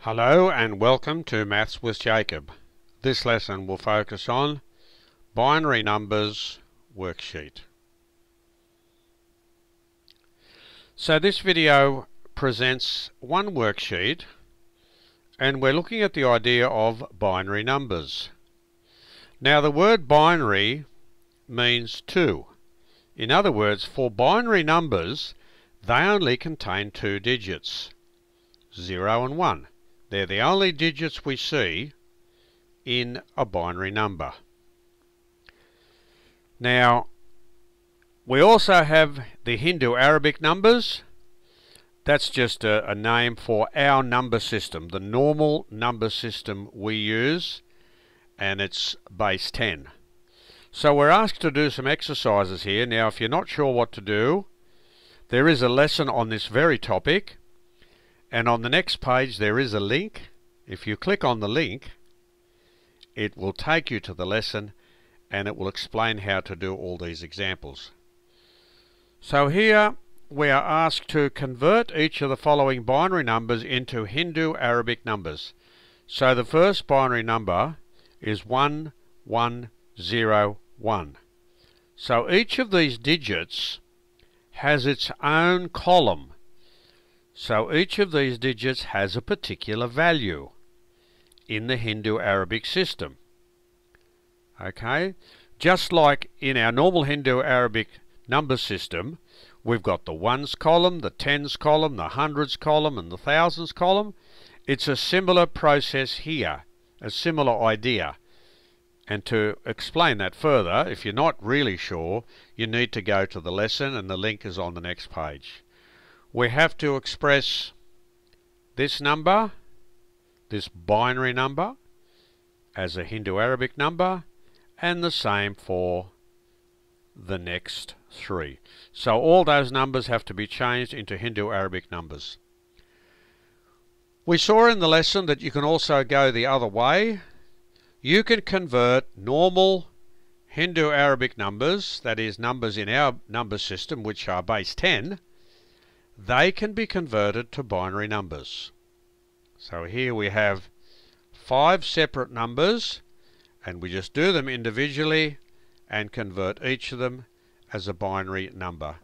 Hello and welcome to Maths with Jacob. This lesson will focus on binary numbers worksheet. So this video presents one worksheet and we're looking at the idea of binary numbers. Now the word binary means two. In other words, for binary numbers they only contain two digits, 0 and 1. They're the only digits we see in a binary number. Now, we also have the Hindu-Arabic numbers. That's just a name for our number system, the normal number system we use, and it's base 10. So we're asked to do some exercises here. Now, if you're not sure what to do, there is a lesson on this very topic. And on the next page there is a link. If you click on the link, it will take you to the lesson and it will explain how to do all these examples. So here we are asked to convert each of the following binary numbers into Hindu-Arabic numbers. So the first binary number is 1101. So each of these digits has its own column. So each of these digits has a particular value in the Hindu-Arabic system. Okay? Just like in our normal Hindu-Arabic number system, we've got the ones column, the tens column, the hundreds column, and the thousands column. It's a similar process here, a similar idea. And to explain that further, if you're not really sure, you need to go to the lesson, and the link is on the next page. We have to express this number, this binary number, as a Hindu-Arabic number, and the same for the next three. So all those numbers have to be changed into Hindu-Arabic numbers. We saw in the lesson that you can also go the other way. You can convert normal Hindu-Arabic numbers, that is numbers in our number system which are base 10, they can be converted to binary numbers. So here we have 5 separate numbers and we just do them individually and convert each of them as a binary number.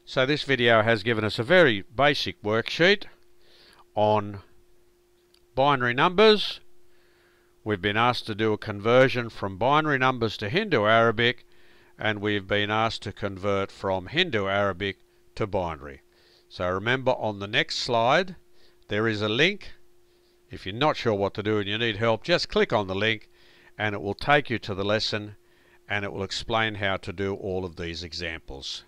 So this video has given us a very basic worksheet on binary numbers. We've been asked to do a conversion from binary numbers to Hindu-Arabic, and we've been asked to convert from Hindu-Arabic to binary. So remember, on the next slide there is a link. If you're not sure what to do and you need help, just click on the link and it will take you to the lesson and it will explain how to do all of these examples.